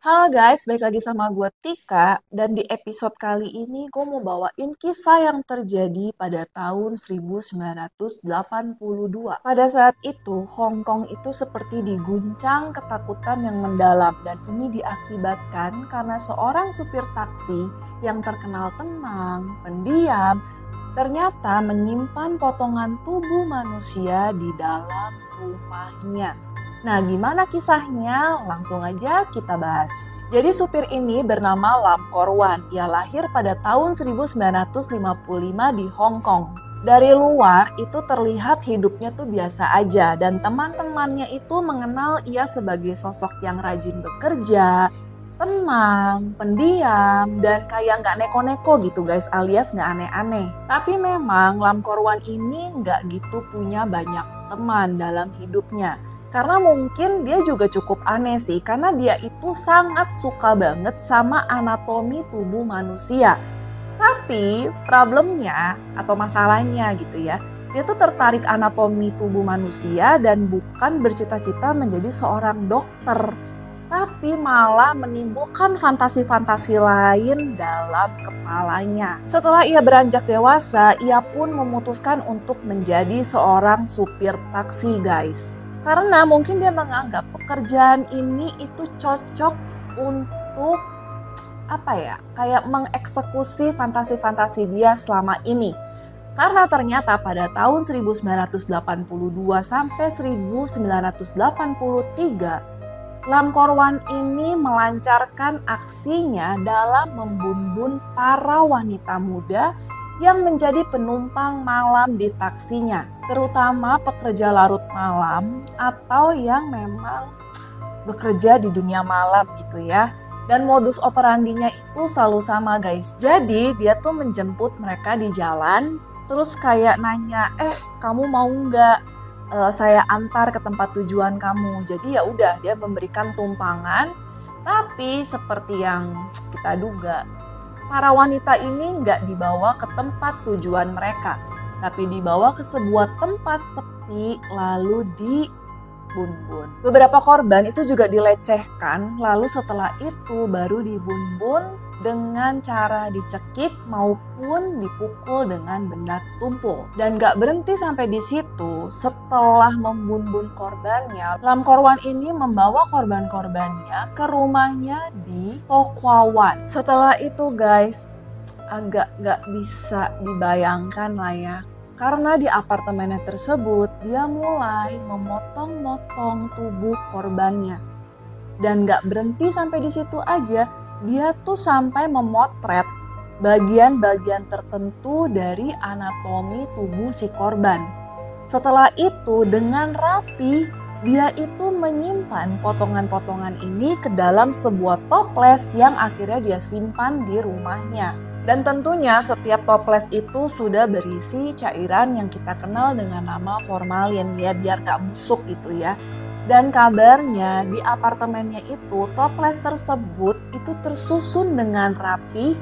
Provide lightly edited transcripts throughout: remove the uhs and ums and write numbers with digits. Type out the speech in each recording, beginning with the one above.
Halo guys, balik lagi sama gue Tika dan di episode kali ini gue mau bawain kisah yang terjadi pada tahun 1982. Pada saat itu, Hong Kong itu seperti diguncang ketakutan yang mendalam dan ini diakibatkan karena seorang supir taksi yang terkenal tenang, pendiam, ternyata menyimpan potongan tubuh manusia di dalam rumahnya. Nah, gimana kisahnya? Langsung aja kita bahas. Jadi supir ini bernama Lam Korwan. Ia lahir pada tahun 1955 di Hong Kong. Dari luar itu terlihat hidupnya tuh biasa aja dan teman-temannya itu mengenal ia sebagai sosok yang rajin bekerja, tenang, pendiam, dan kayak nggak neko-neko gitu guys, alias nggak aneh-aneh. Tapi memang Lam Korwan ini nggak gitu punya banyak teman dalam hidupnya. Karena mungkin dia juga cukup aneh sih, karena dia itu sangat suka banget sama anatomi tubuh manusia. Tapi problemnya atau masalahnya gitu ya, dia tuh tertarik anatomi tubuh manusia dan bukan bercita-cita menjadi seorang dokter. Tapi malah menimbulkan fantasi-fantasi lain dalam kepalanya. Setelah ia beranjak dewasa, ia pun memutuskan untuk menjadi seorang supir taksi guys. Karena mungkin dia menganggap pekerjaan ini itu cocok untuk kayak mengeksekusi fantasi-fantasi dia selama ini. Karena ternyata pada tahun 1982 sampai 1983, Lam Korwan ini melancarkan aksinya dalam membunuh para wanita muda yang menjadi penumpang malam di taksinya, terutama pekerja larut malam atau yang memang bekerja di dunia malam gitu ya. Dan modus operandinya itu selalu sama guys. Jadi dia tuh menjemput mereka di jalan, terus kayak nanya, kamu mau nggak saya antar ke tempat tujuan kamu? Jadi ya udah dia memberikan tumpangan, tapi seperti yang kita duga, para wanita ini nggak dibawa ke tempat tujuan mereka, tapi dibawa ke sebuah tempat sepi lalu dibun-bun. Beberapa korban itu juga dilecehkan, lalu setelah itu baru dibun-bun dengan cara dicekik maupun dipukul dengan benda tumpul. Dan gak berhenti sampai di situ, setelah membun-bun korbannya, Lam Korwan ini membawa korban-korbannya ke rumahnya di To Kwa Wan. Setelah itu guys, agak gak bisa dibayangkan lah ya. Karena di apartemennya tersebut, dia mulai memotong-motong tubuh korbannya. Dan gak berhenti sampai di situ aja, dia tuh sampai memotret bagian-bagian tertentu dari anatomi tubuh si korban. Setelah itu dengan rapi, dia itu menyimpan potongan-potongan ini ke dalam sebuah toples yang akhirnya dia simpan di rumahnya. Dan tentunya setiap toples itu sudah berisi cairan yang kita kenal dengan nama formalin ya, biar gak busuk gitu ya. Dan kabarnya di apartemennya itu toples tersebut itu tersusun dengan rapi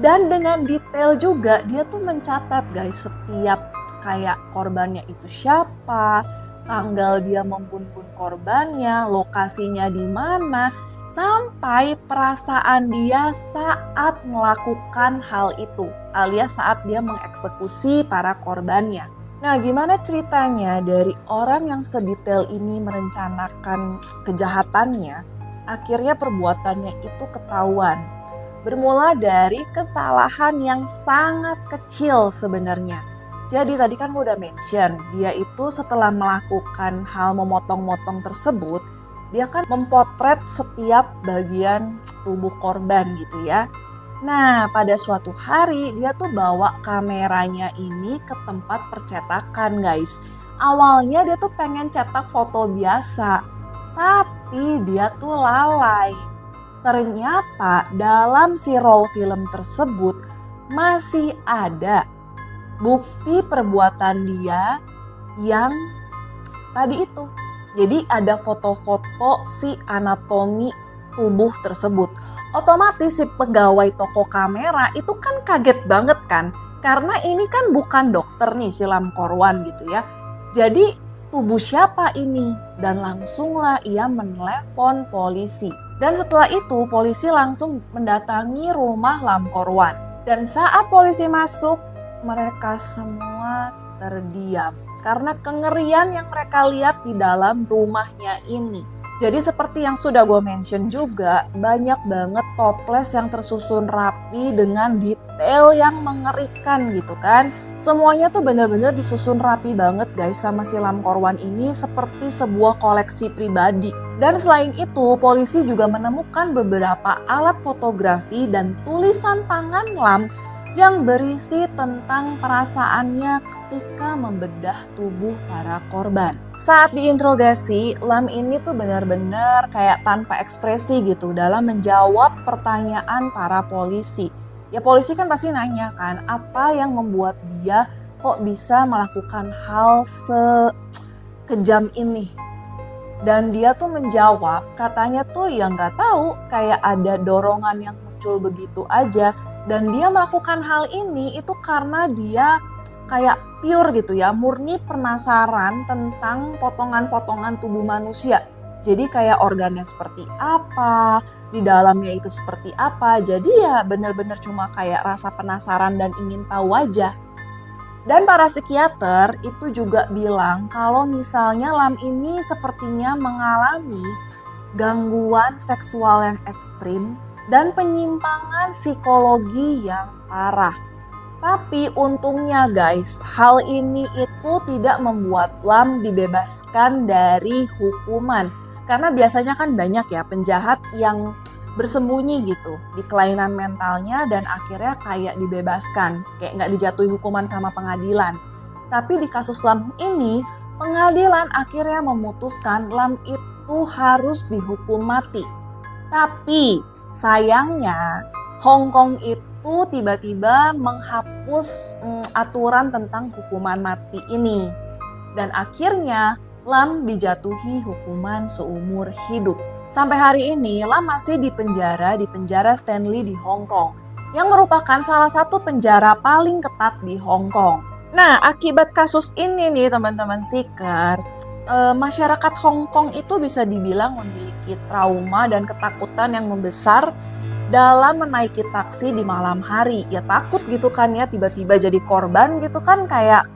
dan dengan detail juga. Dia tuh mencatat guys setiap kayak korbannya itu siapa, tanggal dia membunuh korbannya, lokasinya di mana, sampai perasaan dia saat melakukan hal itu, alias saat dia mengeksekusi para korbannya. Nah, gimana ceritanya dari orang yang sedetail ini merencanakan kejahatannya, akhirnya perbuatannya itu ketahuan. Bermula dari kesalahan yang sangat kecil sebenarnya. Jadi tadi kan gue udah mention, dia itu setelah melakukan hal memotong-motong tersebut, dia kan mempotret setiap bagian tubuh korban gitu ya. Nah, pada suatu hari dia tuh bawa kameranya ini ke tempat percetakan guys. Awalnya dia tuh pengen cetak foto biasa, tapi dia tuh lalai. Ternyata dalam si roll film tersebut masih ada bukti perbuatan dia yang tadi itu. Jadi ada foto-foto si anatomi tubuh tersebut. Otomatis si pegawai toko kamera itu kan kaget banget kan. Karena ini kan bukan dokter nih si Lam Korwan gitu ya. Jadi tubuh siapa ini? Dan langsunglah ia menelepon polisi. Dan setelah itu polisi langsung mendatangi rumah Lam Korwan. Dan saat polisi masuk, mereka semua terdiam karena kengerian yang mereka lihat di dalam rumahnya ini. Jadi seperti yang sudah gue mention juga, banyak banget toples yang tersusun rapi dengan detail yang mengerikan gitu kan. Semuanya tuh bener-bener disusun rapi banget guys sama si Lam Korwan ini, seperti sebuah koleksi pribadi. Dan selain itu, polisi juga menemukan beberapa alat fotografi dan tulisan tangan Lam yang berisi tentang perasaannya ketika membedah tubuh para korban. Saat diinterogasi, Lam ini tuh benar-benar kayak tanpa ekspresi gitu dalam menjawab pertanyaan para polisi. Ya polisi kan pasti nanya kan, apa yang membuat dia kok bisa melakukan hal sekejam ini? Dan dia tuh menjawab, katanya tuh ya nggak tahu, kayak ada dorongan yang muncul begitu aja. Dan dia melakukan hal ini itu karena dia kayak pure gitu ya, murni penasaran tentang potongan-potongan tubuh manusia. Jadi kayak organnya seperti apa, di dalamnya itu seperti apa. Jadi ya benar-benar cuma kayak rasa penasaran dan ingin tahu aja. Dan para psikiater itu juga bilang kalau misalnya Lam ini sepertinya mengalami gangguan seksual yang ekstrim dan penyimpangan psikologi yang parah. Tapi untungnya guys, hal ini itu tidak membuat Lam dibebaskan dari hukuman. Karena biasanya kan banyak ya penjahat yang bersembunyi gitu di kelainan mentalnya dan akhirnya kayak dibebaskan. Kayak nggak dijatuhi hukuman sama pengadilan. Tapi di kasus Lam ini, pengadilan akhirnya memutuskan Lam itu harus dihukum mati. Tapi sayangnya, Hong Kong itu tiba-tiba menghapus aturan tentang hukuman mati ini. Dan akhirnya Lam dijatuhi hukuman seumur hidup. Sampai hari ini Lam masih di penjara Stanley di Hong Kong, yang merupakan salah satu penjara paling ketat di Hong Kong. Nah, akibat kasus ini nih teman-teman Seeker, masyarakat Hong Kong itu bisa dibilang memiliki trauma dan ketakutan yang membesar dalam menaiki taksi di malam hari. Ya takut gitu kan ya, tiba-tiba jadi korban gitu kan, kayak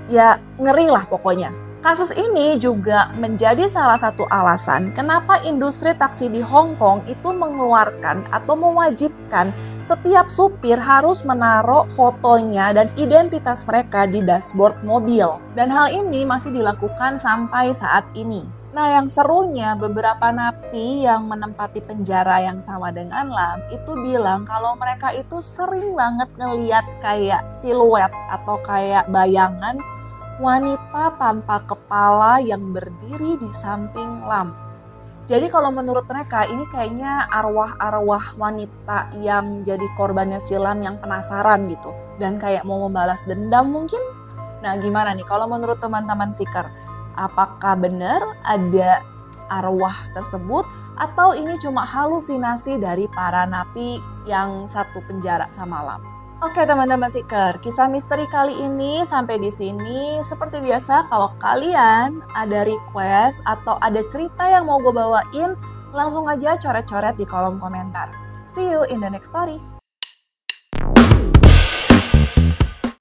ya ngeri lah pokoknya. Kasus ini juga menjadi salah satu alasan kenapa industri taksi di Hong Kong itu mengeluarkan atau mewajibkan setiap supir harus menaruh fotonya dan identitas mereka di dashboard mobil. Dan hal ini masih dilakukan sampai saat ini. Nah, yang serunya beberapa napi yang menempati penjara yang sama dengan Lam itu bilang kalau mereka itu sering banget ngeliat kayak siluet atau kayak bayangan wanita tanpa kepala yang berdiri di samping Lam. Jadi kalau menurut mereka ini kayaknya arwah-arwah wanita yang jadi korbannya si Lam yang penasaran gitu. Dan kayak mau membalas dendam mungkin. Nah gimana nih kalau menurut teman-teman Seeker? Apakah benar ada arwah tersebut atau ini cuma halusinasi dari para napi yang satu penjara sama Lam? Oke teman-teman Seeker, kisah misteri kali ini sampai di sini. Seperti biasa, kalau kalian ada request atau ada cerita yang mau gue bawain, langsung aja coret-coret di kolom komentar. See you in the next story.